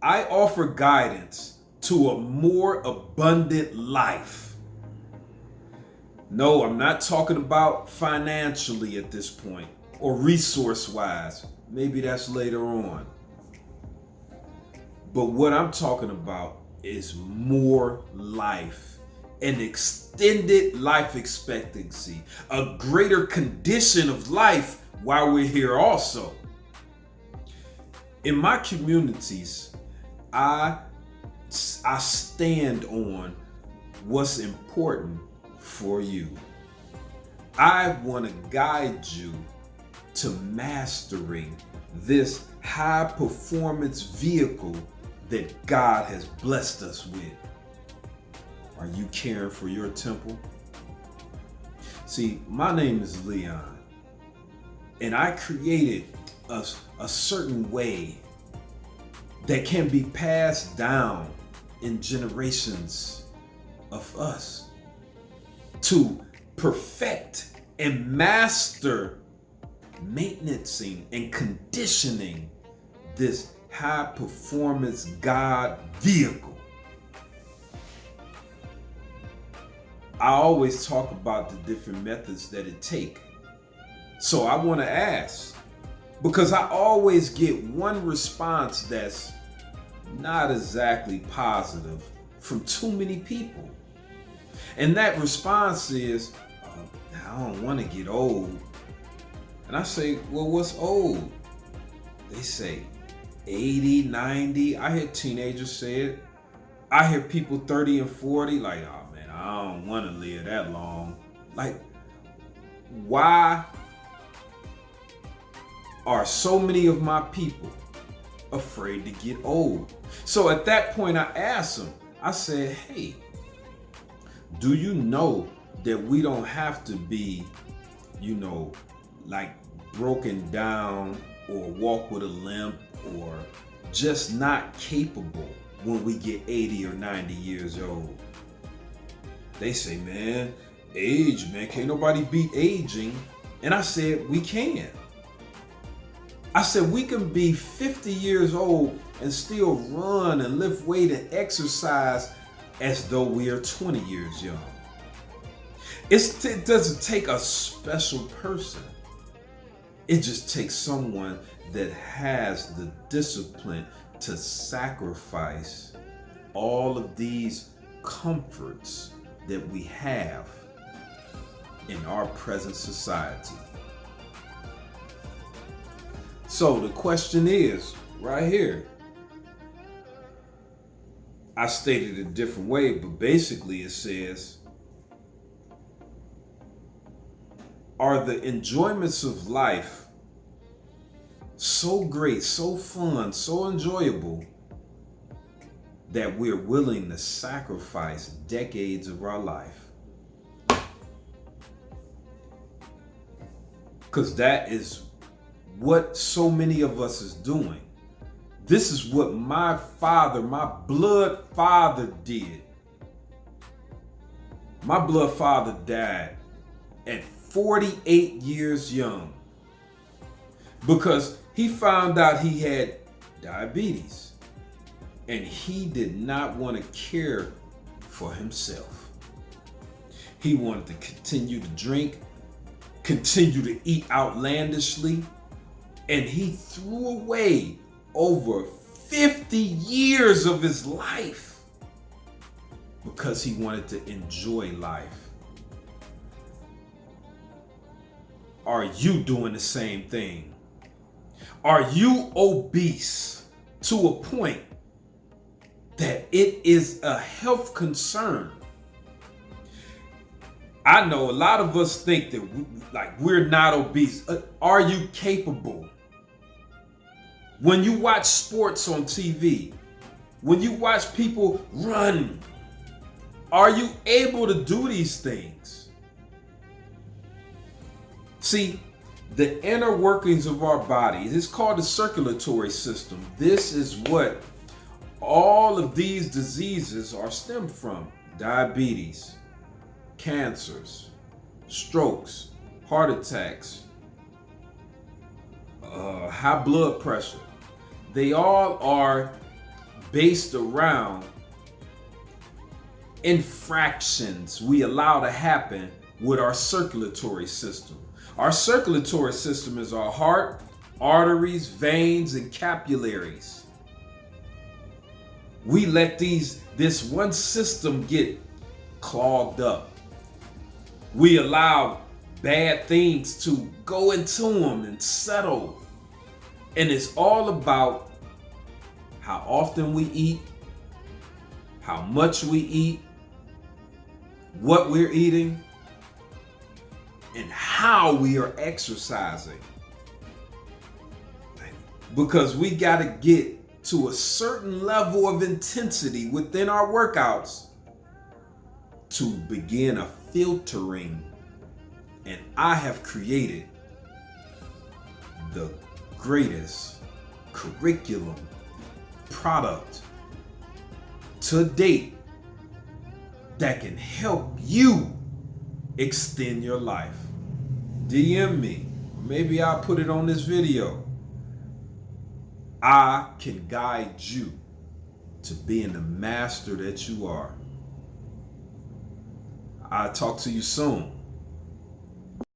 I offer guidance to a more abundant life. No, I'm not talking about financially at this point or resource-wise. Maybe that's later on. But what I'm talking about is more life, an extended life expectancy, a greater condition of life while we're here also. In my communities, I stand on what's important for you. I want to guide you to mastering this high performance vehicle that God has blessed us with. Are you caring for your temple? See, my name is Leon, and I created a certain way that can be passed down in generations of us to perfect and master maintaining and conditioning this high performance God vehicle. I always talk about the different methods that it takes. So I want to ask, because I always get one response that's not exactly positive from too many people. And that response is, I don't want to get old. And I say, well, what's old? They say 80, 90. I hear teenagers say it. I hear people 30 and 40 like, oh man, I don't want to live that long. Like, why are so many of my people afraid to get old? So at that point, I asked them, I said, hey, do you know that we don't have to be, like broken down or walk with a limp or just not capable when we get 80 or 90 years old? They say, man, age, man, can't nobody beat aging. And I said, we can. I said, we can be 50 years old and still run and lift weight and exercise as though we are 20 years young. It doesn't take a special person. It just takes someone that has the discipline to sacrifice all of these comforts that we have in our present society. So the question is, right here, I stated it a different way, but basically it says, are the enjoyments of life so great, so fun, so enjoyable that we're willing to sacrifice decades of our life? Because that is what so many of us is doing. This is what my father, my blood father did. My blood father died at 48 years young because he found out he had diabetes and he did not want to care for himself. He wanted to continue to drink, continue to eat outlandishly, and he threw away over 50 years of his life because he wanted to enjoy life. Are you doing the same thing? Are you obese to a point that it is a health concern? I know a lot of us think that we're not obese. Are you capable? When you watch sports on TV, when you watch people run, are you able to do these things? See, the inner workings of our bodies, it's called the circulatory system. This is what all of these diseases are stemmed from. Diabetes, cancers, strokes, heart attacks, high blood pressure. They all are based around infractions we allow to happen with our circulatory system. Our circulatory system is our heart, arteries, veins, and capillaries. We let this one system get clogged up. We allow bad things to go into them and settle. And it's all about how often we eat, how much we eat, what we're eating, and how we are exercising. Because we got to get to a certain level of intensity within our workouts to begin a filtering. And I have created the greatest curriculum product to date that can help you extend your life. DM me. Maybe I'll put it on this video. I can guide you to being the master that you are. I'll talk to you soon.